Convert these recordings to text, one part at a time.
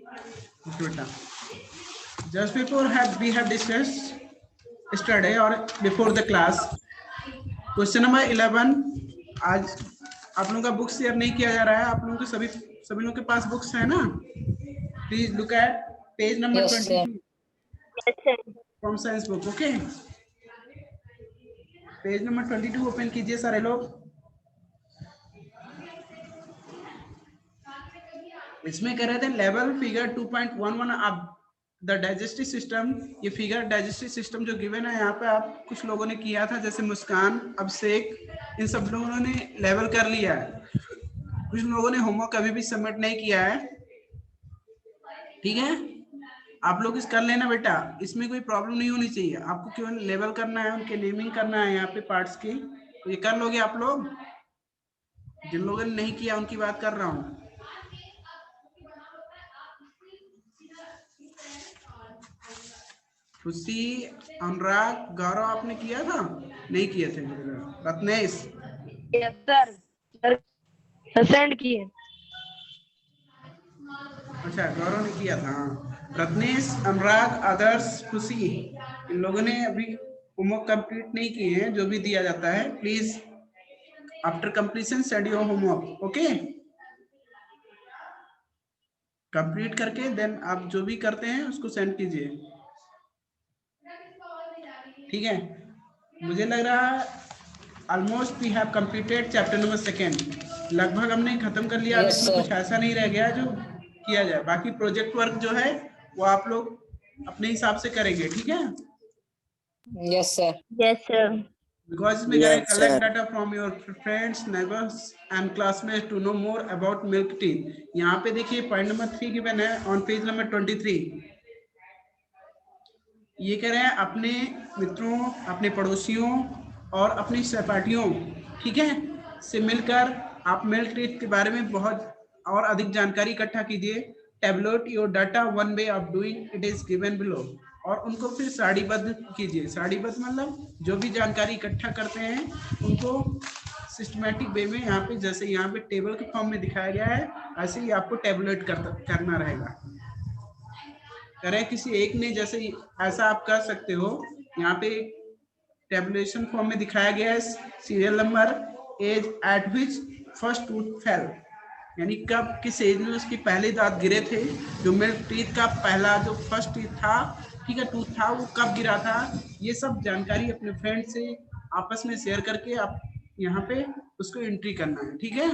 Okay, beta. Just before we have discussed yesterday or before the class, question number 11 आज आप लोगों का book share नहीं किया जा रहा है। आप लोगों के सभी लोगों के पास बुक्स है ना? Please look at page number 22 from science book. Okay, page number 22 open कीजिए सारे लोग। इसमें कह रहे थे लेवल फिगर 2.11 आप द डाइजेस्टिव सिस्टम। ये फिगर डाइजेस्टिव सिस्टम जो गिवन है यहाँ पे आप कुछ लोगों ने किया था, जैसे मुस्कान, अभिषेक, इन सब लोगों ने लेवल कर लिया है। कुछ लोगों ने होमवर्क अभी भी सबमिट नहीं किया है, ठीक है? आप लोग इस कर लेना बेटा, इसमें कोई प्रॉब्लम नहीं होनी चाहिए। आपको केवल लेवल करना है, उनके नेमिंग करना है यहाँ पे पार्ट्स की, तो ये कर लोगे आप लोग। जिन लोगों ने नहीं किया उनकी बात कर रहा हूँ। खुशी, अनुराग, गौरव आपने किया था? नहीं किए थे। रत्नेश? यस सर, सेंड किए। अच्छा, गौरव ने किया था। रत्नेश, अनुराग, आदर्श, खुशी, इन लोगों ने अभी होमवर्क कंप्लीट नहीं किए हैं। जो भी दिया जाता है please after completion send your homework. Okay, complete करके देन आप जो भी करते हैं उसको सेंड कीजिए, ठीक है? मुझे लग रहा है almost we have completed chapter number 2। लगभग हमने खत्म कर लिया। Yes, इसमें sir. कुछ ऐसा नहीं रह गया जो किया जाए। बाकी प्रोजेक्ट वर्क जो है वो आप लोग अपने हिसाब से करेंगे, ठीक है? Yes, sir. Yes sir. Because इसमें करें collect data from your friends, neighbors and classmates to know more about milk tea। यहाँ पे देखिए पॉइंट नंबर 3 गिवन है ऑन पेज नंबर 23। ये कह रहे हैं अपने मित्रों, अपने पड़ोसियों और अपनी सहपाठियों, ठीक है, से मिलकर आप मिल्क टी के बारे में बहुत और अधिक जानकारी इकट्ठा कीजिए। Tablet your data one way of doing it is given below. और उनको फिर सारणीबद्ध कीजिए। सारणीबद्ध मतलब जो भी जानकारी इकट्ठा करते हैं उनको सिस्टमैटिक वे में, यहाँ पे जैसे यहाँ पे टेबल के फॉर्म में दिखाया गया है, ऐसे ही आपको टेबलेट करना रहेगा। करें किसी एक ने, जैसे ऐसा आप कर सकते हो। यहाँ पे टेबुलेशन फॉर्म में दिखाया गया है serial number, age at which first tooth fell, यानी कब किस एज में उसके पहले दांत गिरे थे। जो मिल्क टीथ का पहला जो फर्स्ट टीथ था, ठीक है, टूथ था, वो कब गिरा था। ये सब जानकारी अपने फ्रेंड से आपस में शेयर करके आप यहाँ पे उसको एंट्री करना है, ठीक है?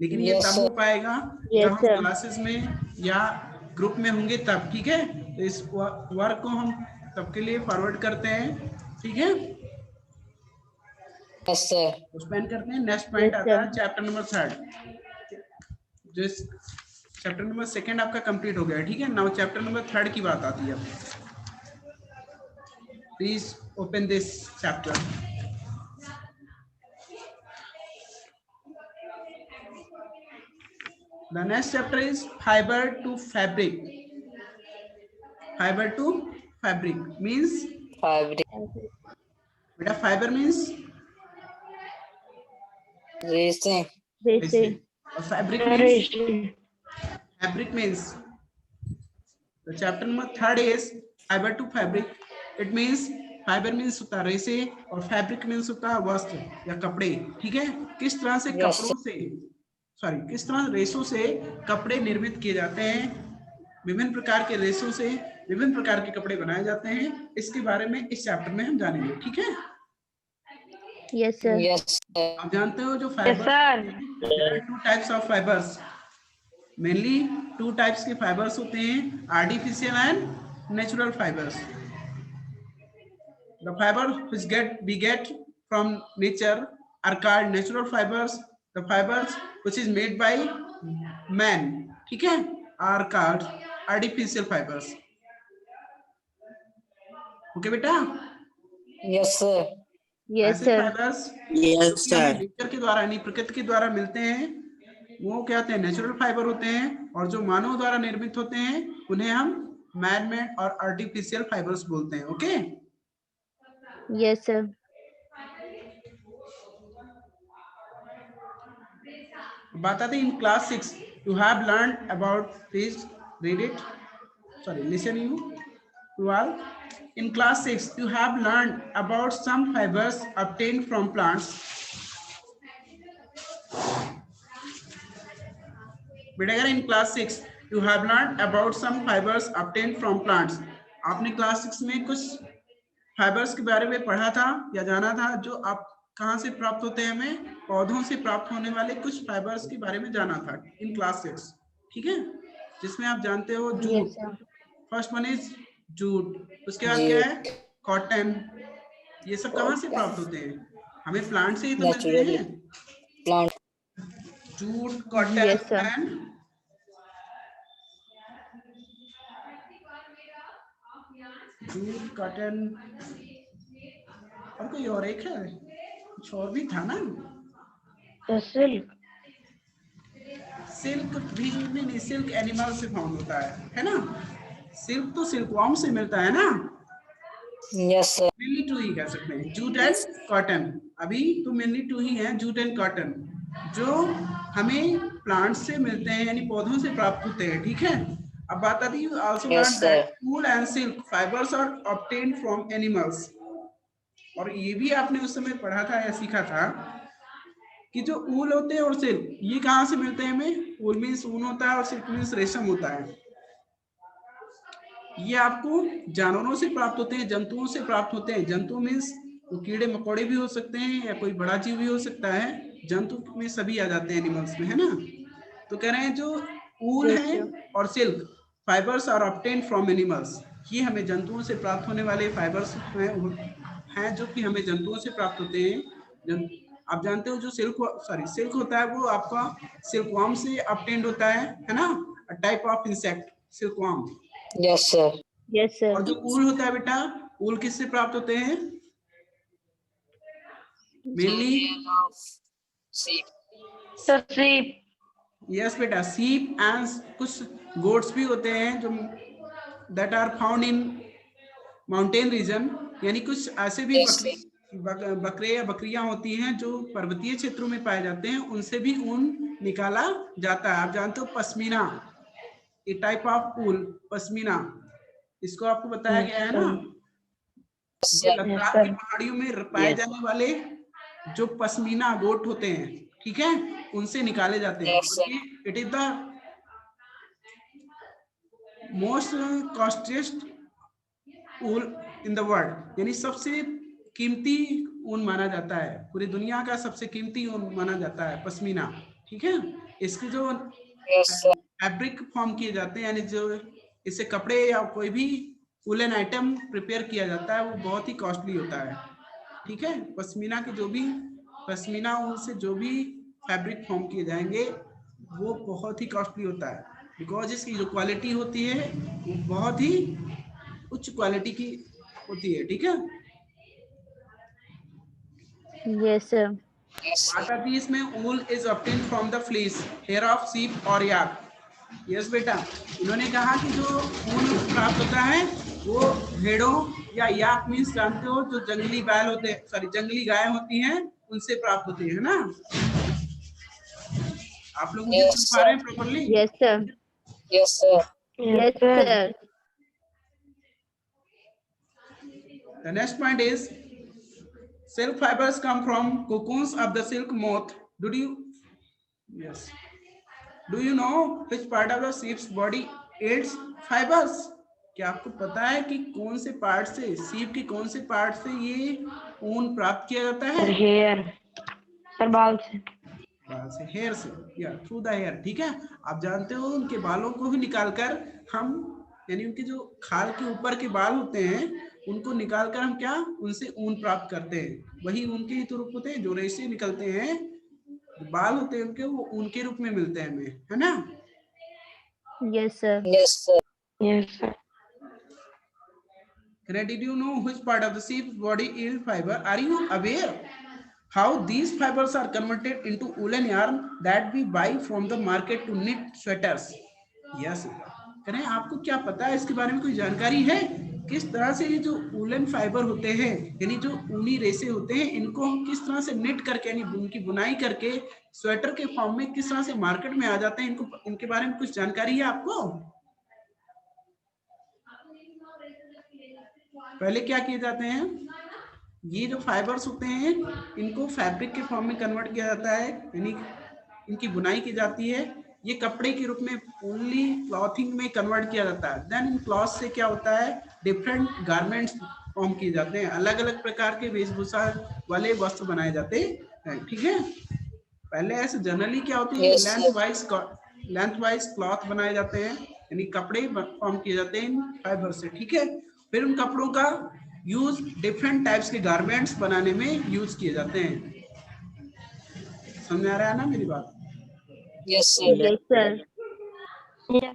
लेकिन ये तब हो पाएगा जब हम क्लासेस में या ग्रुप में होंगे तब, ठीक है? तो इस वर्क को हम तब के लिए फॉरवर्ड करते हैं, ठीक है? Yes, sir. उस पेन करते हैं। नेक्स्ट पॉइंट आता है चैप्टर नंबर 3। जो चैप्टर नंबर 2 आपका कंप्लीट हो गया, ठीक है? नाउ चैप्टर नंबर 3 की बात आती है। Please open this chapter. The next chapter is fiber to fabric. Fiber to fabric means, Fabric. beta fiber means Racing. और fabric means, fabric means, the chapter number 3 is fiber to fabric. It means fibre means होता है रेसे और fabric means होता है वस्त्र या कपड़े, ठीक है? किस तरह से कपड़ों से, किस तरह रेशों से कपड़े निर्मित किए जाते हैं। विभिन्न प्रकार के रेशों से विभिन्न प्रकार के कपड़े बनाए जाते हैं। इसके बारे में इस चैप्टर में हम जानेंगे, ठीक है? Yes sir. Yes, sir. आप जानते हो जो fibre, there are 2 types of fibers, mainly 2 types के फाइबर्स होते हैं, artificial and natural fibres. The fiber which we get from nature are called natural fibers. The fibers which is made by man, ठीक है, are called artificial fibers. Okay बेटा? Yes, sir. Yes sir. Fibres nature के द्वारा यानी प्रकृति के द्वारा मिलते हैं वो क्या होते हैं? नेचुरल फाइबर होते हैं। और जो मानव द्वारा निर्मित होते हैं उन्हें हम मैन मेड और आर्टिफिशियल फाइबर्स बोलते हैं। Okay, yes sir. बात आती है in class 6 You have learned about, please read it. Sorry, listen you all. In class 6, you have learned about some fibers obtained from plants. But अगर in class 6, you have learned about some fibers obtained from plants. आपने class 6 में कुछ fibres के बारे में पढ़ा था या जाना था जो आप कहाँ से प्राप्त होते हैं, हमें पौधों से प्राप्त होने वाले कुछ फाइबर्स के बारे में जाना था इन क्लास 6, ठीक है, जिसमें आप जानते हो Yes, jute, sir. First one is jute, उसके बाद क्या है कॉटन, ये सब कहाँ से प्राप्त होते हैं, हमें प्लांट से ही तो मिलते Naturally. हैं, Plant. Jute, cotton Yes, sir. And jute, cotton और कोई और एक है, कुछ और भी था ना, The silk. सिल्क भी नहीं, सिल्क एनिमल से फाउंड होता है ना, सिल्क तो सिल्कवॉर्म से मिलता है ना, Yes, sir. मेनली टू ही कह सकते हैं, जूट एंड कॉटन, अभी तो मेनली टू ही है, जूट एंड कॉटन, जो हमें प्लांट से मिलते हैं यानी पौधों से प्राप्त होते हैं, ठीक है। अब बात आती है also learn that wool and silk fibres are obtained from animals, और ये भी आपने उस समय पढ़ा था या सीखा था कि जो ऊल होते हैं और सिल्क ये कहाँ से मिलते हैं हमें, ऊल मीन्स ऊन होता है और सिल्क मीन्स रेशम होता है, ये आपको जानवरों से प्राप्त होते हैं, जंतुओं से प्राप्त होते हैं, जंतु मीन्स वो कीड़े मकोड़े भी हो सकते हैं या कोई बड़ा जीव भी हो सकता है, जंतु में सभी आ जाते हैं एनिमल्स में, है ना। तो कह रहे हैं जो ऊल Yes, है sir. और silk fibres are obtained from animals, ये हमें जंतुओं से प्राप्त होने वाले फाइबर्स हैं जो कि हमें जंतुओं से प्राप्त होते हैं। आप जानते हो जो सिल्क होता है वो आपका सिल्कवॉर्म से ऑब्टेन्ड होता है ना, type of insect silkworm. Yes, sir. Yes, sir. और जो ऊल होता है बेटा, ऊल किससे प्राप्त होते हैं, mainly Sheep. The sheep. Yes बेटा, सीप एंड कुछ गोट्स भी होते हैं जो that are found in mountain region, यानी कुछ ऐसे भी Yes, sir. बकरे या बकरियां होती हैं जो पर्वतीय क्षेत्रों में पाए जाते हैं, उनसे भी ऊन निकाला जाता है। आप जानते हो पश्मीना, ए टाइप ऑफ ऊल पश्मीना, इसको आपको बताया गया है ना, Yes, ये sir. लद्दाख की पहाड़ियों में पाए जाने वाले जो पश्मीना गोट होते हैं, ठीक है, उनसे निकाले जाते हैं। Yes, sir. It is the most costest wool in the world, यानी सबसे कीमती ऊन माना जाता है, पूरी दुनिया का सबसे कीमती ऊन माना जाता है पश्मीना, ठीक है। इसके जो Yes, sir. फैब्रिक फॉर्म किए जाते हैं, यानी जो इससे कपड़े या कोई भी वूलन आइटम प्रिपेयर किया जाता है वो बहुत ही कॉस्टली होता है, ठीक है। पश्मीना के जो भी पश्मीना ऊन से जो भी फैब्रिक फॉर्म किए जाएंगे वो बहुत ही कॉस्टली होता है, बिकॉज इसकी जो क्वालिटी होती है वो बहुत ही उच्च क्वालिटी की होती है, ठीक है। Yes, sir. Yes, sir. बात आती है इसमें wool is obtained from the fleece hair of sheep और याक। यस बेटा, उन्होंने कहा कि जो ऊन प्राप्त होता है वो भेड़ों या याक मीन्स जानते हो जो जंगली बैल होते हैं, सॉरी जंगली गाय होती हैं, उनसे प्राप्त होती है ना। आप लोग मुझे Yes, सुन पा रहे हैं properly? Yes, sir. Yes, sir. Yes, sir. The next point is silk fibers come from cocoons of the silk moth. Yes. Do you know which part of the sheep's body yields fibers? क्या आपको पता है कि कौन से part से, सीप के कौन से पार्ट से ये ऊन प्राप्त किया जाता है? Hair. Sir, बाल से. बाल से, हेयर से, या थ्रू द हेयर, ठीक है। आप जानते हो उनके बालों को भी निकालकर हम, यानी उनके जो खाल के ऊपर के बाल होते हैं उनको निकालकर हम क्या उनसे ऊन प्राप्त करते हैं, वही उनके ही तो रूप होते हैं, जो रेशे निकलते हैं, बाल होते हैं उनके, वो उनके रूप में मिलते हैं हमें, है ना। Yes, sir. Yes, sir. Yes, sir. Did you know which part of the sheep's body yield fiber? Are you aware how these fibers are converted into woolen yarn that we buy from the market to knit sweaters? Yes. करें, आपको क्या पता है इसके बारे में, कोई जानकारी है? किस तरह से ये जो वूलन फाइबर होते हैं, यानी जो ऊनी रेशे होते हैं, इनको हम किस तरह से निट करके यानी उनकी बुनाई करके स्वेटर के फॉर्म में किस तरह से मार्केट में आ जाते हैं, इनको इनके बारे में कुछ जानकारी है आपको? पहले क्या किए जाते हैं, ये जो फाइबर्स होते हैं इनको फैब्रिक के फॉर्म में कन्वर्ट किया जाता है, यानी इनकी बुनाई की जाती है, ये कपड़े के रूप में ओनली क्लॉथिंग में कन्वर्ट किया जाता है। देन इन क्लॉथ से क्या होता है, डिफरेंट गारमेंट्स फॉर्म किए जाते हैं, अलग अलग प्रकार के वेशभूषा वाले वस्त्र बनाए जाते हैं। ठीक है, पहले ऐसे जनरली क्या होती है, Yes, sir. Length wise cloth बनाए जाते हैं, यानी कपड़े फॉर्म किए जाते हैं इन फाइबर से। ठीक है, फिर उन कपड़ों का यूज डिफरेंट टाइप्स के गारमेंट्स बनाने में यूज किए जाते हैं। समझ आ रहा है ना मेरी बात? Yes, sir. Yes, sir. Yes.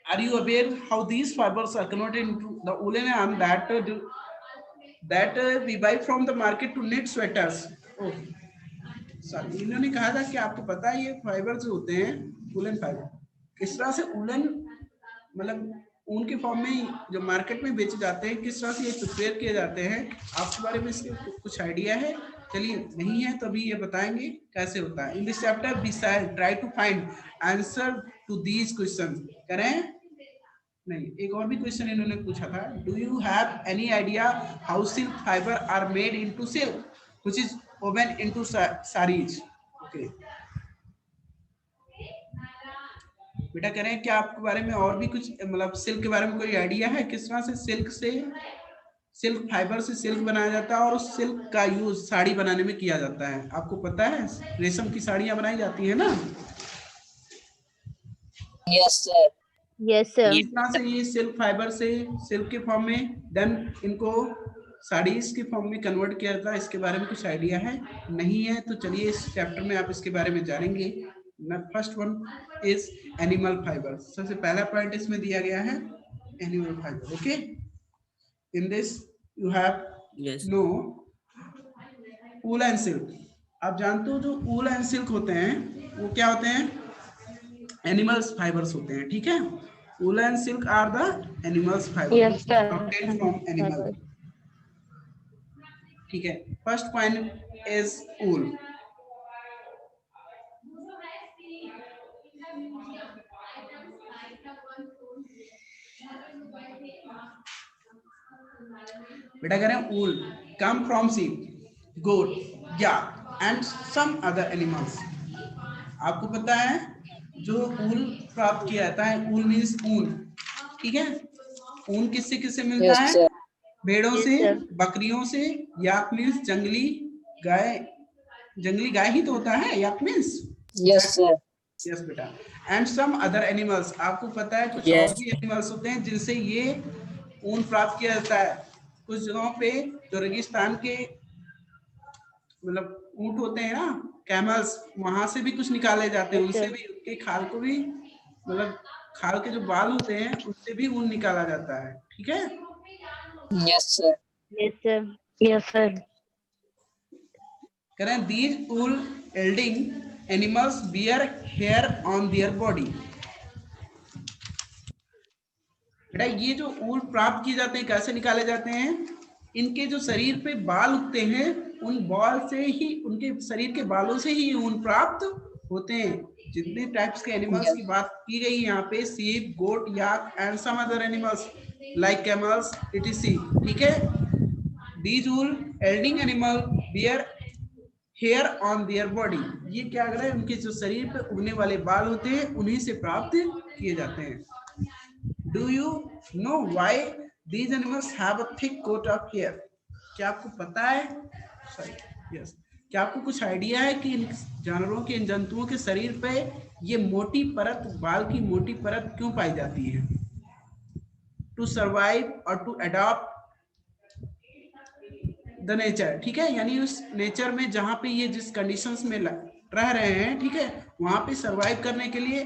Are you aware how these fibers are converted into the woolen yarn that we buy from the market to knit sweaters? Oh, sorry, इन्होंने कहा था कि आपको पता है ये फाइबर जो होते हैं वूलन फाइबर किस तरह से वूलन मतलब ऊन के फॉर्म में जो मार्केट में बेचे जाते हैं, किस तरह से ये प्रिपेयर किए जाते हैं, आपके बारे में इसके कुछ आइडिया है? चलिए, नहीं है तो अभी ये बताएंगे कैसे होता है। In this chapter we shall try to find answer to these questions. करें? नहीं, एक और भी क्वेश्चन इन्होंने पूछा था, do you have any idea how silk fibre are made into silk which is woven into saris? Okay बेटा, कह रहे हैं क्या आपके बारे में और भी कुछ मतलब सिल्क के बारे में कोई आइडिया है, किस तरह से सिल्क फाइबर से सिल्क बनाया जाता है और उस सिल्क का यूज साड़ी बनाने में किया जाता है? आपको पता है रेशम की साड़ियां बनाई जाती है ना? Yes, sir. Yes, sir. इस तरह से ये सिल्क फाइबर से सिल्क के फॉर्म में देन इनको साड़ीज के फॉर्म में कन्वर्ट किया जाता है। इसके बारे में कुछ आइडिया है? नहीं है तो चलिए इस चैप्टर में आप इसके बारे में जानेंगे। First one is animal fibre. सबसे पहला पॉइंट इसमें दिया गया है animal fibre. Okay, in this you have no wool and silk. आप जानते हो जो वूल एंड सिल्क होते हैं वो क्या होते हैं? एनिमल्स फाइबर्स होते हैं। ठीक है, wool and silk are the animals fibre Yes, sir. obtained from animal। ठीक है, फर्स्ट पॉइंट इज वूल। बेटा कह रहे हैं wool come from sheep, goat, yak and some other animals। आपको पता है जो ऊन प्राप्त किया जाता है, ऊन मीन्स ऊन, ठीक है, ऊन किससे किससे मिलता Yes, है? sir. भेड़ों Yes, से, sir. बकरियों से, याक मीन्स जंगली गाय, जंगली गाय ही तो होता है याक मीन्स। Yes, sir. यस बेटा, एंड सम अदर एनिमल्स। आपको पता है कुछ Yes. और भी एनिमल्स होते हैं जिनसे ये ऊन प्राप्त किया जाता है। कुछ जगहों पे जो रेगिस्तान के मतलब ऊंट होते हैं ना, कैमल्स, वहां से भी कुछ निकाले जाते हैं, Yes, उनसे sir. भी उनके खाल को भी मतलब खाल के जो बाल होते हैं उससे भी ऊन निकाला जाता है। ठीक है, Yes, sir. Yes, sir. Yes, sir. करें these wool yielding animals bear hair on their body। बेटा ये जो ऊन प्राप्त किए जाते हैं कैसे निकाले जाते हैं? इनके जो शरीर पे बाल उगते हैं उन बाल से ही, उनके शरीर के बालों से ही ऊन प्राप्त होते हैं। जितने टाइप्स के एनिमल्स की बात की गई यहाँ पे, sheep, goat, yak and some other animals like camels etc। ठीक है, these wool yielding animal bear hair on their body। ये क्या कर रहा है, उनके जो शरीर पे उगने वाले बाल होते हैं उन्हीं से प्राप्त किए जाते हैं। Do you know why these animals have a thick coat of hair? क्या आपको पता है? Yes. क्या आपको कुछ आइडिया है कि इन जानवरों के, इन जंतुओं के शरीर पे ये मोटी परत, बाल की मोटी परत क्यों पाई जाती है? To survive or to adapt the nature. ठीक है, यानी उस नेचर में जहां पे ये जिस कंडीशंस में रह रहे हैं, ठीक है, वहां पे सरवाइव करने के लिए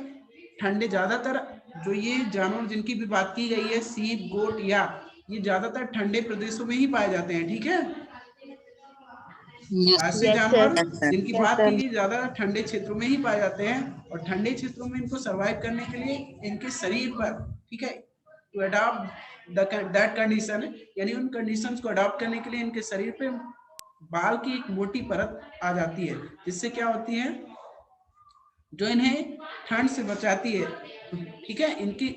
ठंडे, ज्यादातर जो ये जानवर जिनकी भी बात की गई है, सीप, गोट, या ये ज्यादातर ठंडे प्रदेशों में ही पाए जाते हैं। ठीक है, Yes. ऐसे Yes, जानवर sir. जिनकी Yes, बात sir. की गई ज्यादातर ठंडे क्षेत्रों में ही पाए जाते हैं, और ठंडे क्षेत्रों में इनको सरवाइव करने के लिए इनके शरीर पर, ठीक है, टू अडॉप्ट दैट कंडीशन, यानी उन कंडीशंस को अडॉप्ट करने के लिए इनके शरीर पे बाल की एक मोटी परत आ जाती है, जिससे क्या होती है, जो इन्हें ठंड से बचाती है, ठीक है, इनकी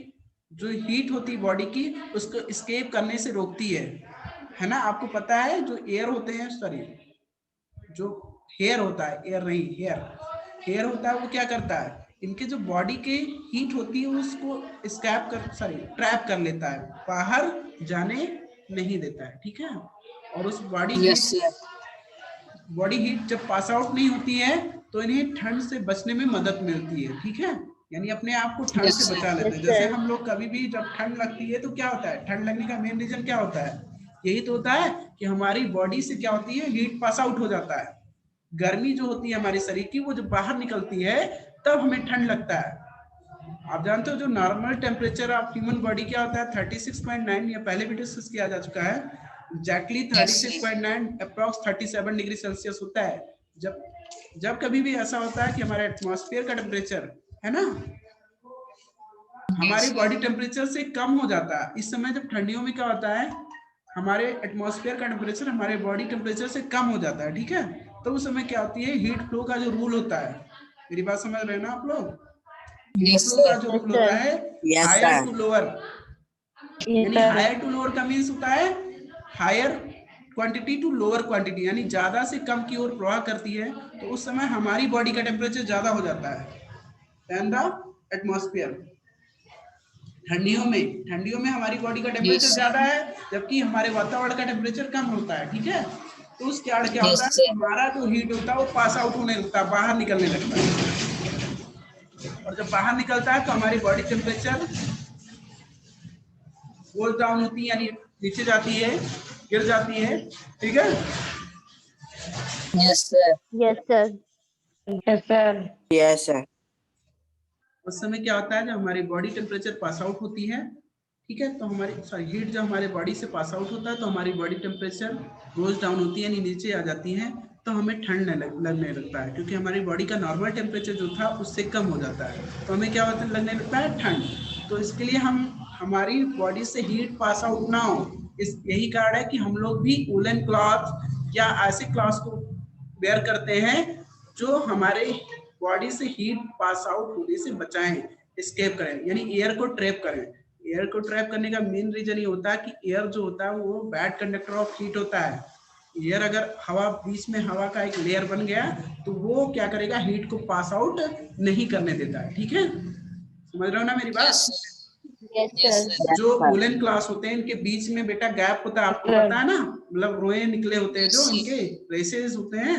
जो हीट होती है बॉडी की उसको एस्केप करने से रोकती है ना। आपको पता है जो एयर होते हैं, सॉरी जो हेयर होता है, एयर नहीं, हेयर होता है, वो क्या करता है, इनके जो बॉडी के हीट होती है उसको ट्रैप कर लेता है, बाहर जाने नहीं देता है, ठीक है। और उस Yes, sir. बॉडी हीट जब पास आउट नहीं होती है तो इन्हें ठंड से बचने में मदद मिलती है, ठीक है, यानी अपने आप को ठंड Yes, से sir. बचा लेते हैं। Yes, जैसे sir. हम लोग कभी भी जब ठंड लगती है तो क्या होता है, ठंड लगने का मेन रीजन क्या होता है, यही तो होता है कि हमारी बॉडी से क्या होती है, हीट पास आउट हो जाता है, गर्मी जो होती है हमारे शरीर की वो जब बाहर निकलती है तब हमें ठंड लगता है। आप जानते हो जो normal temperature of human body क्या होता है, 36.9, या पहले भी डिस्कस किया जा चुका है, एग्जैक्टली 36.9 अप्रॉक्स 37 डिग्री सेल्सियस होता है। जब कभी भी ऐसा होता है कि हमारे एटमॉस्फेयर का टेम्परेचर है ना हमारी बॉडी टेम्परेचर से कम हो जाता है, इस समय जब ठंडियों में क्या होता है, हमारे एटमॉस्फेयर का टेम्परेचर हमारे बॉडी टेम्परेचर से कम हो जाता है, ठीक है, तो उस समय क्या होती है, हीट फ्लो का जो रूल होता है, मेरी बात समझ रहे हैं ना आप लोग, हीट Yes, फ्लो का sir. जो Yes, रूल होता sir. है, Yes, higher sir. To lower, Yes, यानी sir. हायर टू लोअर का मीन्स होता है higher quantity to lower quantity, यानी ज्यादा से कम की ओर प्रवाह करती है, तो उस समय हमारी बॉडी का टेम्परेचर ज्यादा हो जाता है देन द एटमॉस्फेयर। ठंडियों में हमारी बॉडी का टेम्परेचर Yes, ज्यादा है, जबकि हमारे वातावरण का टेम्परेचर कम होता है, ठीक है, तो उस कारण क्या होता yes, है, sir. हमारा जो हीट होता है वो पास आउट होने लगता है, बाहर निकलने लगता है, और जब बाहर निकलता है तो हमारी बॉडी टेम्परेचर गोल डाउन होती है, यानी नीचे जाती है, गिर जाती है, ठीक है। Yes, sir. Yes, sir. Yes, sir. Yes, sir. उस समय क्या होता है, जब हमारी बॉडी टेम्परेचर पास आउट होती है, ठीक है, तो हमारी हीट जब हमारे बॉडी से पास आउट होता है तो हमारी बॉडी टेम्परेचर गोज डाउन होती है, यानी नीचे आ जाती है, तो हमें ठंड लगने लगता है, क्योंकि हमारी बॉडी का नॉर्मल टेम्परेचर जो था उससे कम हो जाता है, तो हमें क्या होता है, लगने लगता है ठंड। तो इसके लिए हमारी बॉडी से हीट पास आउट ना हो, यही कारण है कि हम लोग भी वूलन क्लॉथ या ऐसे क्लॉथ को वेयर करते हैं जो हमारे बॉडी से हीट पास आउट होने से बचाएं, एस्केप करें, यानी एयर को ट्रैप करें। एयर को ट्रैप करने का मेन रीजन ये होता है कि एयर जो होता है वो बैड कंडक्टर ऑफ हीट होता है। एयर अगर हवा बीच में हवा का एक लेयर बन गया तो वो क्या करेगा, हीट को पास आउट नहीं करने देता है, ठीक है, समझ रहे हो ना मेरी बात। Yes, sir. Yes, Yes, sir. sir. जो वूलन क्लास होते हैं इनके बीच में बेटा गैप होता है, आपको पता है ना, मतलब रोए निकले होते हैं जो इनके रेसेस होते हैं,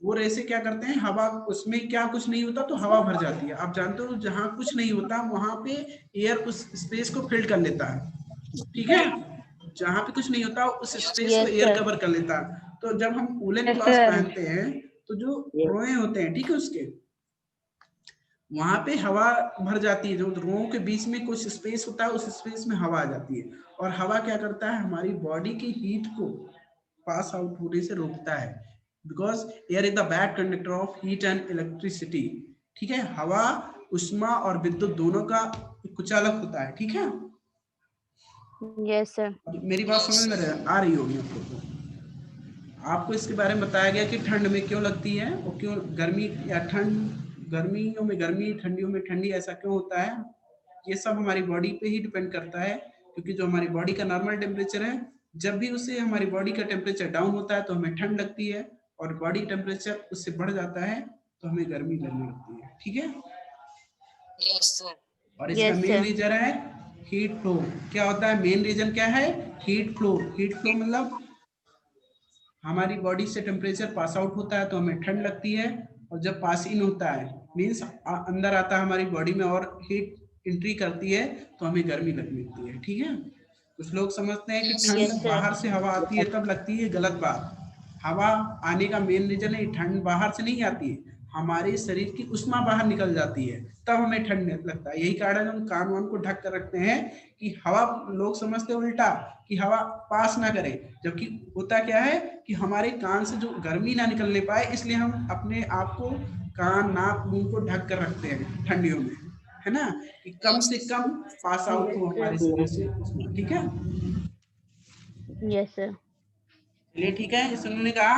वो रेसे क्या करते हैं, हवा उसमें क्या कुछ नहीं होता तो हवा भर जाती है। आप जानते हो जहाँ कुछ नहीं होता वहां पे एयर उस स्पेस को फिल कर लेता है, ठीक है, जहाँ पे कुछ नहीं होता उस स्पेस Yes, को एयर sir. कवर कर लेता है। तो जब हम वूलन Yes, क्लॉथ sir. पहनते हैं तो जो रोए होते हैं, ठीक है, उसके वहां पे हवा भर जाती है, जो रोओं के बीच में कुछ स्पेस होता है उस स्पेस में हवा आ जाती है, और हवा क्या करता है, हमारी बॉडी की हीट को पास आउट होने से रोकता है, because air is the bad conductor of heat and electricity, ठीक है, हवा उष्मा और विद्युत दोनों का कुचालक होता है, ठीक है। Yes, sir. मेरी बात समझ में आ रही होगी आपको, आपको इसके बारे में बताया गया कि ठंड में क्यों लगती है और क्यों गर्मी या ठंड, गर्मियों में गर्मी, ठंडियों में ठंडी, ऐसा क्यों होता है, ये सब हमारी बॉडी पे ही डिपेंड करता है, क्योंकि जो हमारी बॉडी का नॉर्मल टेम्परेचर है, जब भी उससे हमारी बॉडी का टेम्परेचर डाउन होता है तो हमें ठंड लगती है, और बॉडी टेम्परेचर उससे बढ़ जाता है तो हमें गर्मी लगने लगती है, ठीक है। Yes, sir. और इसका Yes, मेन sir. रीजन है हीट फ्लो। क्या होता है, मेन रीजन क्या है, हीट फ्लो। हीट फ्लो मतलब हमारी बॉडी से टेम्परेचर पास आउट होता है तो हमें ठंड लगती है, और जब पास इन होता है मीन्स अंदर आता है हमारी बॉडी में और हीट एंट्री करती है तो हमें गर्मी लगने लगती है, ठीक है। कुछ लोग समझते हैं कि Yes, ठंड sir. बाहर से हवा आती है तब लगती है, गलत बात। हवा आने का मेन रीजन है ठंड बाहर से नहीं आती है, हमारे शरीर की उष्मा बाहर निकल जाती है तब हमें ठंड लगता है। यही कारण हम कान वान को ढक कर रखते हैं कि हवा, लोग समझते हैं उल्टा कि हवा पास ना करे, जबकि होता क्या है कि हमारे कान से जो गर्मी ना निकलने पाए, इसलिए हम अपने आप को कान नाक मुंह को ढक कर रखते हैं ठंडियों में, है ना, कि कम से कम पास आउट हो हमारे समय से उसमें, ठीक है। Yes sir. चलिए ठीक है, इस उन्होंने कहा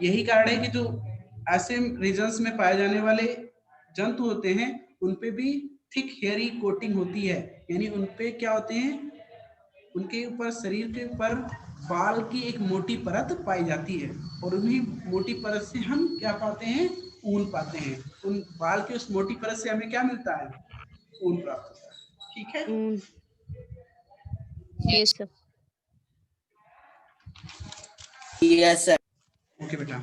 यही कारण है कि जो ऐसे रीजन्स में पाए जाने वाले जंतु होते हैं उन पे भी थिक हेयरी कोटिंग होती है, यानी उन पे क्या होते हैं, उनके ऊपर शरीर के ऊपर बाल की एक मोटी परत पाई जाती है, और उन्हीं मोटी परत से हम क्या पाते हैं, ऊन पाते हैं। उन बाल के उस मोटी परत से हमें क्या मिलता है, ऊन प्राप्त होता है, ठीक है। Yes sir. Yes, sir. Okay बेटा,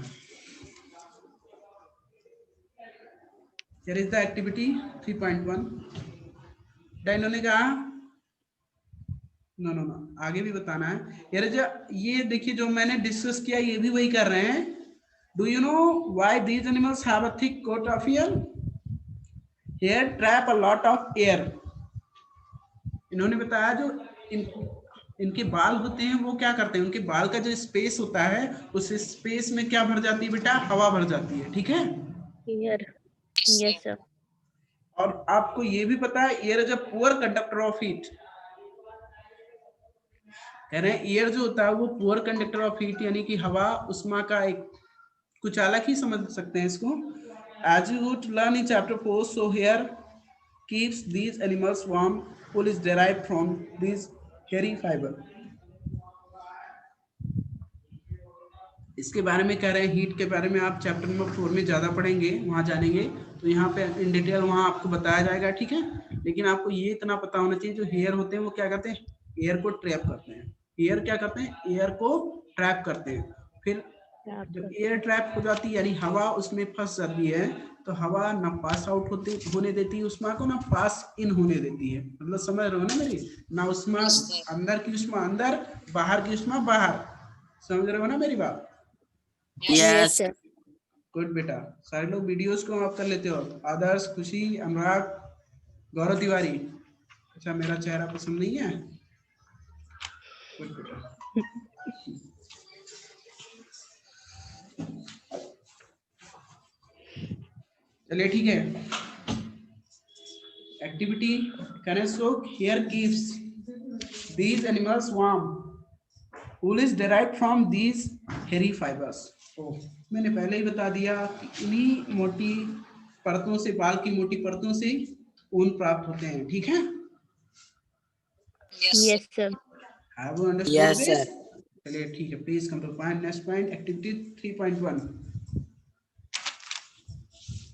here is the activity 3.1। इन्होंने कहा नो नो नो, आगे भी बताना है यार। ये देखिए जो मैंने डिस्कस किया ये भी वही कर रहे हैं। Do you know why these animals have a thick coat of hair? Hair trap a lot of air. इन्होंने बताया जो इनके बाल होते हैं वो क्या करते हैं, उनके बाल का जो स्पेस होता है उस स्पेस में क्या भर जाती है बेटा, हवा भर जाती है, ठीक है। एयर। Yes sir. और आपको ये भी पता है air is a poor conductor of heat. कह रहे हैं एयर जो होता है वो पुअर कंडक्टर ऑफ हीट, यानी कि हवा उष्मा का एक कुछ अलग ही समझ सकते हैं इसको। As you would learn in chapter 4, so hair keeps these animals warm, wool is derived from these hairy fibre. इसके बारे में कह रहे हैं, हीट के बारे में आप चैप्टर नंबर 4 में ज्यादा पढ़ेंगे, वहां जानेंगे तो यहाँ पे इन डिटेल वहां आपको बताया जाएगा, ठीक है। लेकिन आपको ये इतना पता होना चाहिए जो हेयर होते हैं वो क्या करते हैं, एयर को ट्रैप करते हैं। एयर क्या करते हैं, एयर को ट्रैप करते हैं। फिर जब एयर ट्रैप हो जाती है यानी हवा उसमें फंस जाती है, तो हवा ना पास आउट होने देती है उष्मा को, ना पास इन होने देती है। मतलब समझ रहे हो ना मेरी, ना उष्मा अंदर की उष्मा अंदर, बाहर की उष्मा बाहर। समझ रहे हो ना मेरी बात? Yes Yes. सर। गुड बेटा, सारे लोग वीडियोस को आप कर लेते हो। आदर्श, खुशी, अनुराग, गौरव तिवारी। अच्छा मेरा चेहरा पसंद नहीं है? गुड बेटा। चलिए ठीक है, एक्टिविटी करें। सो hair keeps these animals warm, wool is derived from these hairy fibers। मैंने पहले ही बता दिया कि इन्हीं मोटी परतों से, बाल की मोटी परतों से ऊन प्राप्त होते हैं, ठीक है। Yes sir. Have you understood Yes, this? sir. चलिए ठीक है, please come two point. Next point, activity 3.1।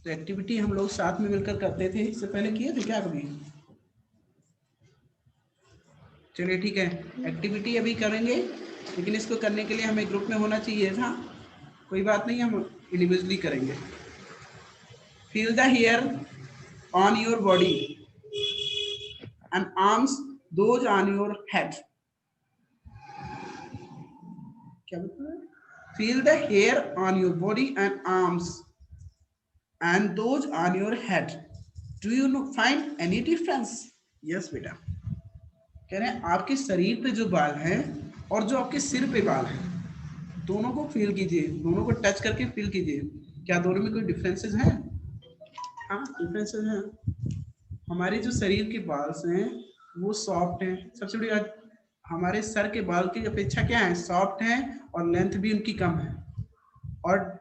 तो एक्टिविटी हम लोग साथ में मिलकर करते थे, इससे पहले किए थे क्या कभी? चलिए ठीक है, एक्टिविटी अभी करेंगे, लेकिन इसको करने के लिए हमें ग्रुप में होना चाहिए था। कोई बात नहीं, हम इंडिविजुअली करेंगे। Feel the hair on your body and arms, those on your head. क्या बोलते हैं? Feel the hair on your body and arms and those on your head, do you find any difference? yes बेटा, कह रहे हैं आपके शरीर पे जो बाल हैं और जो आपके सिर पे बाल हैं, दोनों को फील कीजिए, दोनों को टच करके फील कीजिए, क्या दोनों में कोई डिफरेंसेस हैं? हाँ डिफरेंसेस हैं। हमारे जो शरीर के बाल हैं वो सॉफ्ट हैं, सबसे बड़ी बात, हमारे सर के बाल की अपेक्षा क्या है, सॉफ्ट हैं, और लेंथ भी उनकी कम है, और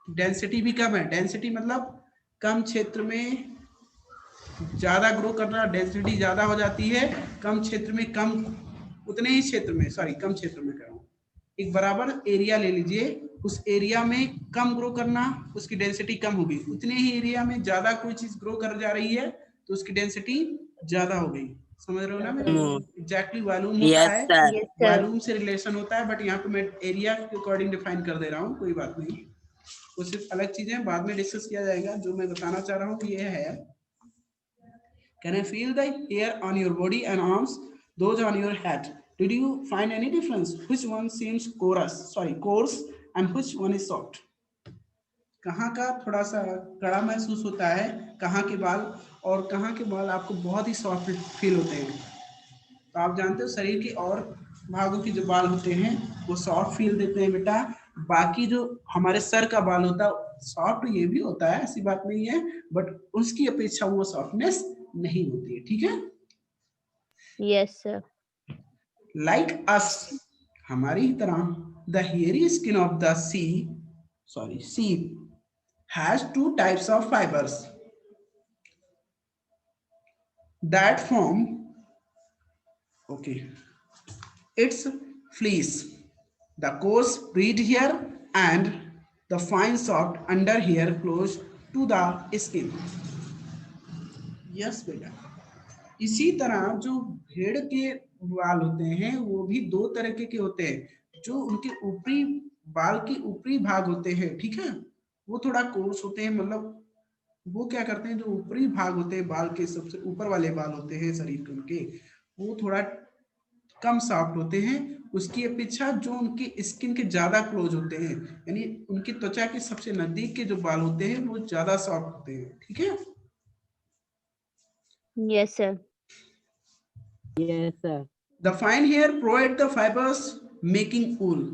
डेंसिटी भी कम है। डेंसिटी मतलब कम क्षेत्र में ज्यादा ग्रो करना, डेंसिटी ज्यादा हो जाती है कम क्षेत्र में, कम उतने ही क्षेत्र में, सॉरी कम क्षेत्र में कर रहा हूं, एक बराबर एरिया ले लीजिए, उस एरिया में कम ग्रो करना, उसकी डेंसिटी कम होगी। उतने ही एरिया में ज्यादा कोई चीज ग्रो कर जा रही है तो उसकी डेंसिटी ज्यादा हो गई। समझ रहे हो ना मेरे? एग्जैक्टली वॉल्यूम होता Yes, है, sir. Yes sir. वॉल्यूम से रिलेशन होता है, बट यहाँ पे मैं एरिया के अकॉर्डिंग डिफाइन कर दे रहा हूँ, कोई बात नहीं, वो सिर्फ अलग चीजें बाद में डिस्कस किया जाएगा। जो मैं बताना चाह रहा हूँ ये है, can I feel the hair on your body and arms, those on your head? Did you find any difference? Which one seems coarse and which one is soft? कहाँ का थोड़ा सा कड़ा महसूस होता है, कहाँ के बाल, और कहाँ के बाल आपको बहुत ही सॉफ्ट फील होते हैं। तो आप जानते हो शरीर के और भागों की जो बाल होते हैं वो सॉफ्ट फील देते हैं बेटा, बाकी जो हमारे सर का बाल होता है सॉफ्ट ये भी होता है, ऐसी बात नहीं है, बट उसकी अपेक्षा वो सॉफ्टनेस नहीं होती है, ठीक है। Yes, sir. लाइक अस, हमारी ही तरह, the hairy skin of the sheep has two types of fibers that form, okay, its fleece. The coarse breed hair and the fine soft under hair close to the skin. Yes बेटा, इसी तरह जो भेड़ के बाल होते हैं वो भी दो तरह के होते हैं। जो उनके ऊपरी बाल के ऊपरी भाग होते हैं, ठीक है, वो थोड़ा कोर्स होते हैं, मतलब वो क्या करते हैं, जो ऊपरी भाग होते हैं बाल के, सबसे ऊपर वाले बाल होते हैं शरीर के उनके, वो थोड़ा कम सॉफ्ट होते हैं उसकी अपेक्षा जो उनकी स्किन के ज्यादा क्लोज होते हैं, यानी उनकी त्वचा के सबसे नजदीक के जो बाल होते हैं वो ज्यादा सॉफ्ट होते हैं, ठीक है। Yes, sir. Yes, sir. The fine hair provide the fibers making wool.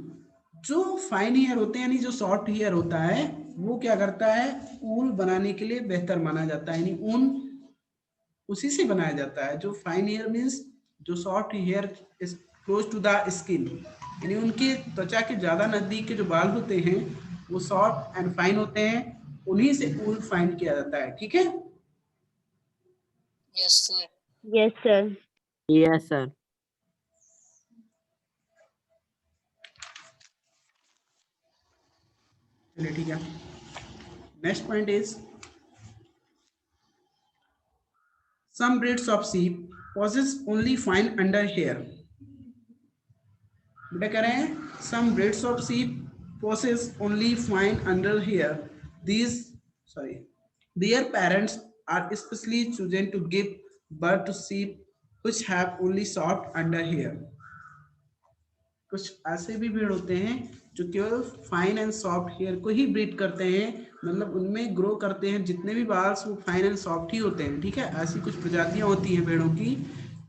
जो फाइन हेयर होते हैं यानी जो सॉफ्ट हेयर होता है वो क्या करता है, ऊल बनाने के लिए बेहतर माना जाता है, यानी ऊन उसी से बनाया जाता है। जो फाइन हेयर मीन्स जो soft hair is close to the skin, यानी उनके त्वचा के ज्यादा नजदीक के जो बाल होते हैं वो सॉफ्ट एंड फाइन होते हैं, उन्हीं से ऊल फाइन किया जाता है, ठीक है। Yes, sir. Yes, sir. Yes, sir. चलिए ठीक है, next point is some breeds of sheep possess only fine under hair। बेटा कह रहे हैं some breeds of sheep possess only fine under hair, these sorry their parents are especially chosen to give birth to sheep which have only soft under hair। कुछ ऐसे भी भेड़ होते हैं जो केवल फाइन एंड सॉफ्ट हेयर को ही breed करते हैं, मतलब उनमें ग्रो करते हैं जितने भी बाल वो फाइन एंड सॉफ्ट ही होते हैं, ठीक है। ऐसी कुछ प्रजातियां होती हैं भेड़ों की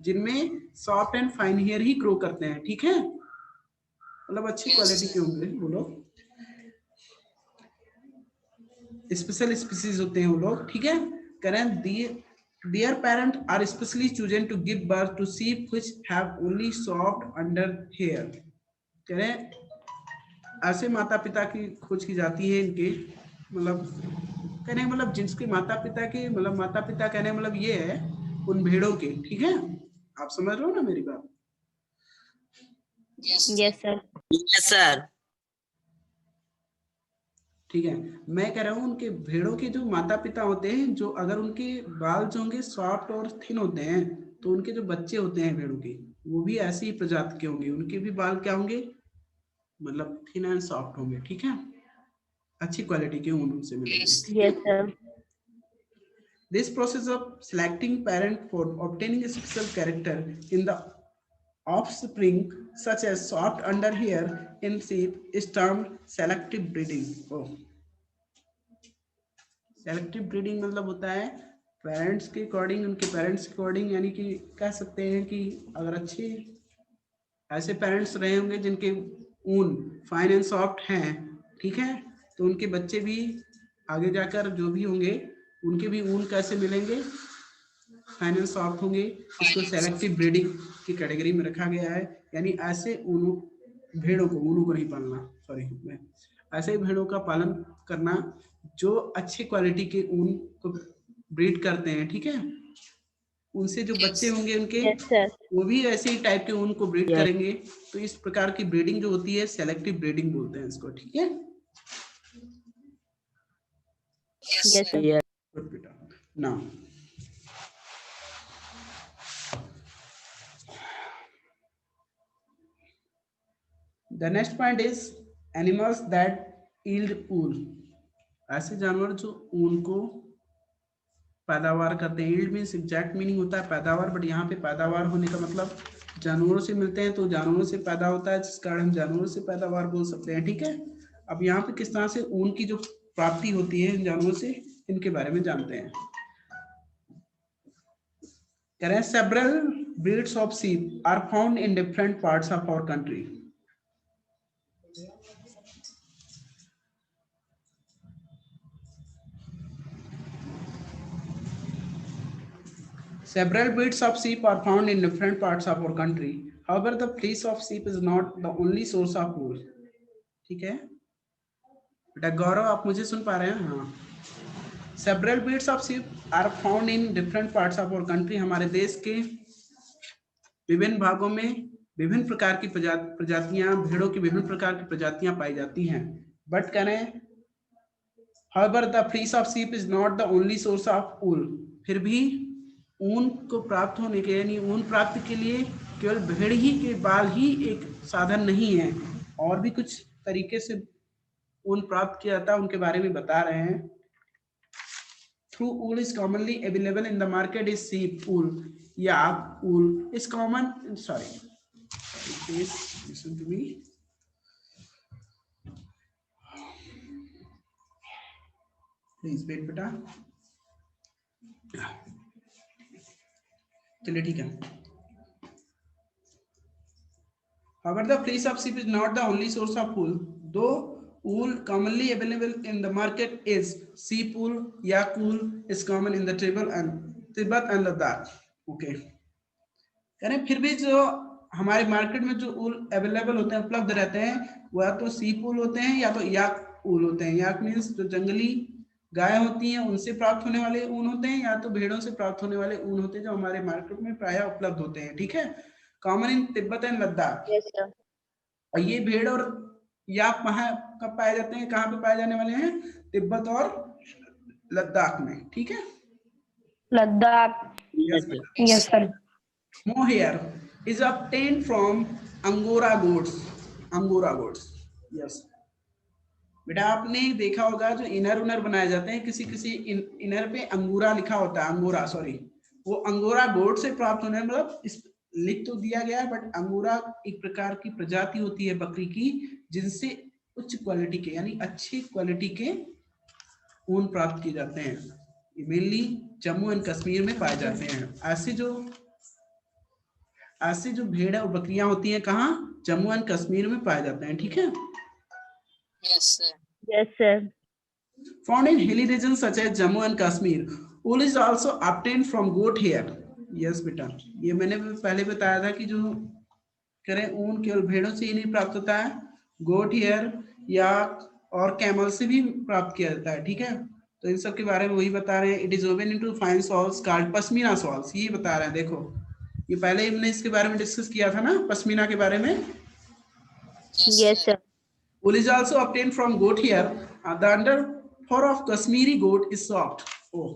जिनमें सॉफ्ट एंड फाइन हेयर ही ग्रो करते हैं, ठीक है, मतलब अच्छी क्वालिटी के होंगे वो लोग, स्पेशल स्पीसीज होते हैं वो लोग, ठीक है। करें their parents are specially chosen to give birth to sheep which have only soft under hair। करें ऐसे माता पिता की खोज की जाती है इनके, मतलब कहने मतलब जिनके माता पिता के, मतलब माता पिता कहने मतलब ये है उन भेड़ों के, ठीक है, आप समझ रहे हो ना मेरी बात। Yes, Yes, sir. Yes, sir. ठीक है, मैं कह रहा हूँ उनके भेड़ों के जो माता पिता होते हैं, जो अगर उनके बाल जो होंगे सॉफ्ट और थिन होते हैं तो उनके जो बच्चे होते हैं भेड़ों के वो भी ऐसी ही प्रजाति के होंगे, उनके भी बाल क्या होंगे, मतलब थिन एंड सॉफ्ट होंगे, ठीक है, अच्छी क्वालिटी के ऊन उनसे मिलेंगे, ठीक है। Yes, sir. This process of selecting parent for obtaining a special character in the offspring, such as soft under hair in sheep, is termed selective breeding। Oh, selective breeding मतलब होता है पेरेंट्स के अकॉर्डिंग, उनके parents के according, यानी कि कह सकते हैं कि अगर अच्छे ऐसे पेरेंट्स रहे होंगे जिनके ऊन फाइन एंड सॉफ्ट हैं, ठीक है, तो उनके बच्चे भी आगे जाकर जो भी होंगे उनके भी ऊन कैसे मिलेंगे, फाइन एंड सॉफ्ट होंगे। इसको सेलेक्टिव ब्रीडिंग की कैटेगरी में रखा गया है, यानी ऐसे ऊनों भेड़ों को नहीं पालना, सॉरी मैं ऐसे भेड़ों का पालन करना जो अच्छी क्वालिटी के ऊन को ब्रीड करते हैं, ठीक है, उनसे जो बच्चे होंगे उनके Yes, sir. वो भी ऐसे ही टाइप के ऊन को ब्रीड Yes. करेंगे। तो इस प्रकार की ब्रीडिंग जो होती है सेलेक्टिव ब्रीडिंग बोलते हैं इसको, ठीक है। Yes, sir. Yes. गुड बेटा, now the next point is animals that yield wool. ऐसे जानवर जो ऊन को पैदावार करते हैं, यील्ड मीन्स एग्जैक्ट मीनिंग होता है पैदावार, बट यहाँ पे पैदावार होने का मतलब जानवरों से मिलते हैं तो जानवरों से पैदा होता है, जिस कारण हम जानवरों से पैदावार बोल सकते हैं, ठीक है। अब यहाँ पे किस तरह से ऊन की जो प्राप्ति होती है इन जानवरों से, इनके बारे में जानते हैं। कह रहे हैं several breeds of sheep are found in different parts of our country. Several breeds of sheep are found in different parts of our country. However, the fleece of sheep is not the only source of wool. ठीक है बेटा गौरव, आप मुझे सुन पा रहे हैं? हाँ. Several breeds of sheep are found in different parts of our country. हमारे देश के विभिन्न भागों में विभिन्न प्रकार की प्रजातियां, भेड़ों की विभिन्न प्रकार की प्रजातियां पाई जाती हैं. बट करें however the fleece of sheep is not the only source of wool. फिर भी ऊन को प्राप्त होने के यानी ऊन प्राप्ति के लिए केवल भेड़ ही के बाल ही एक साधन नहीं है, और भी कुछ तरीके से ऊन प्राप्त किया जाता है, उनके बारे में बता रहे हैं. Through wool is commonly available in the market is sheep wool. Yak wool is common. Sorry, please listen to me. Please wait, बेटा. चलिए ठीक है. However, the fleece of sheep is not the only source of wool. Though wool commonly available in the market is sheep wool, yak wool is common in the Tibet and Ladakh. Okay. यानी फिर भी जो हमारे market में जो ऊल available होते हैं, उपलब्ध रहते हैं, वह तो शीप ऊल होते हैं या तो याक ऊल होते हैं. याक मीन्स जो जंगली गाय होती हैं उनसे प्राप्त होने वाले ऊन होते हैं, या तो भेड़ों से प्राप्त होने वाले ऊन होते हैं, जो हमारे मार्केट में प्रायः उपलब्ध होते हैं. ठीक है. Common in Tibet and Ladakh. Yes, sir. और ये भेड़ और याक कहाँ कब पाए जाते हैं, कहाँ पे पाए जाने वाले हैं? तिब्बत और लद्दाख में. ठीक है. Ladakh. Yes, sir. Mohair is obtained from Angora goats. Angora goats. Yes. बेटा आपने देखा होगा जो इनर उनर बनाए जाते हैं, किसी किसी इनर पे अंगूरा लिखा होता है. अंगोरा, सॉरी, वो अंगोरा गोट से प्राप्त होने, मतलब इस लिख तो दिया गया है, बट अंगोरा एक प्रकार की प्रजाति होती है बकरी की, जिनसे उच्च क्वालिटी के यानी अच्छी क्वालिटी के ऊन प्राप्त किए जाते हैं. मेनली जम्मू एंड कश्मीर में पाए जाते हैं. ऐसे जो भेड़ और बकरियां होती हैं कहाँ? जम्मू एंड कश्मीर में पाए जाते हैं. ठीक है. Yes, sir. Yes, sir. Found in hilly regions such as Jammu and Kashmir. Wool is also obtained from goat hair. Yes बेटा, ये मैंने पहले बताया था कि जो करें ऊन केवल भेड़ों से ही नहीं प्राप्त होता है, गोट हेयर या और कैमल से भी प्राप्त किया जाता है. ठीक है. तो इन सब के बारे में वही बता रहे हैं. It is woven into fine souls called pashmina souls. ये बता रहे हैं. देखो ये पहले हमने इसके बारे में डिस्कस किया था ना, पश्मीना के बारे में. Yes, sir. Wool is also obtained from goat hair. The under fur of Kashmiri goat is soft. Oh.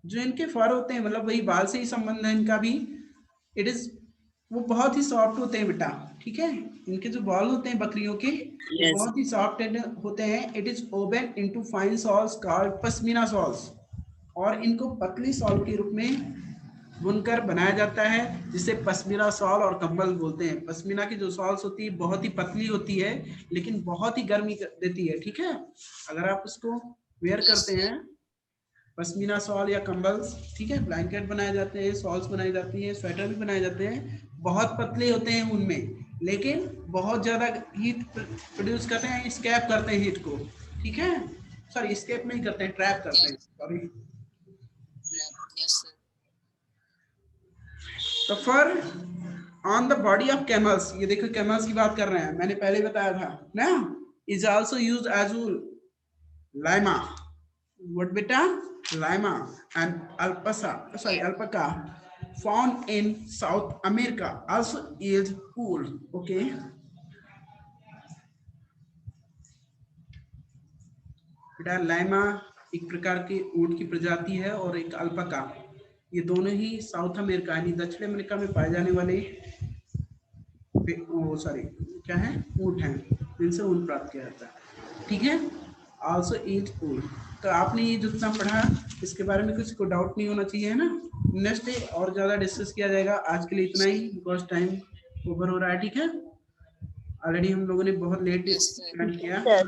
जो इनके फर होते हैं, मतलब वही बाल से ही संबंध है इनका भी. इट इज वो बहुत ही सॉफ्ट होते हैं बेटा. ठीक है. इनके जो बाल होते हैं बकरियों के, Yes. बहुत ही सॉफ्ट होते हैं. It is woven into fine shawls called pashmina shawls. और इनको पतली शॉल के रूप में बुनकर बनाया जाता है, जिसे पश्मीना शॉल और कंबल बोलते हैं. पश्मीना की जो शॉल्स होती है बहुत ही पतली होती है, लेकिन बहुत ही गर्मी देती है. ठीक है. अगर आप उसको वेयर करते हैं, पश्मीना शॉल या कंबल, ठीक है, ब्लैंकेट बनाए जाते हैं, शॉल्स बनाई जाती है, स्वेटर भी बनाए जाते हैं. बहुत पतले होते हैं उनमें, लेकिन बहुत ज्यादा हीट प्रोड्यूस करते हैं, स्कैप करते हैं हीट को. ठीक है. सॉरी, स्कैप नहीं करते हैं, ट्रैप करते हैं. Sorry. Yes, sir. The fur on the body of camels, ये देखो camels की बात कर रहे हैं, मैंने पहले बताया था ना, is also used as wool. Lima, what बेटा? Lima and alpaca found in South America also yield wool. Okay. बेटा लाइमा एक प्रकार की ऊंट की प्रजाति है, और एक अल्पाका, ये दोनों ही साउथ अमेरिका यानी दक्षिण अमेरिका में पाए जाने वाले क्या है? ऊंट हैं, जिनसे ऊन प्राप्त किया जाता है. ठीक है. आल्सो ईट ऊल. तो आपने ये जितना पढ़ा इसके बारे में कुछ को डाउट नहीं होना चाहिए, है ना. नेक्स्ट डे और ज्यादा डिस्कस किया जाएगा. आज के लिए इतना ही, बिकॉज टाइम ओवर हो रहा है. ठीक है. ऑलरेडी हम लोगों ने बहुत लेट ज्वाइन किया. Sir.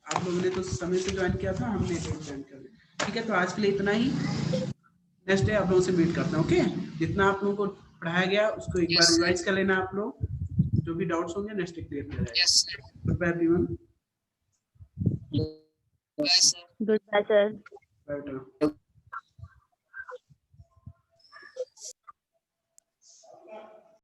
आप लोगों ने तो समय से ज्वाइन किया था, हमने लेट ज्वाइन किया. ठीक है. तो आज के लिए इतना ही. नेक्स्ट डे आप लोगों से मीट करते हैं. ओके. जितना आप लोगों को पढ़ाया गया उसको एक बार रिवाइज कर लेना. आप लोग जो भी डाउट्स होंगे नेक्स्ट डे क्लियर कर जाएगा. Yes, sir. Good bye everyone. Bye, sir. Goodbye, sir. Bye.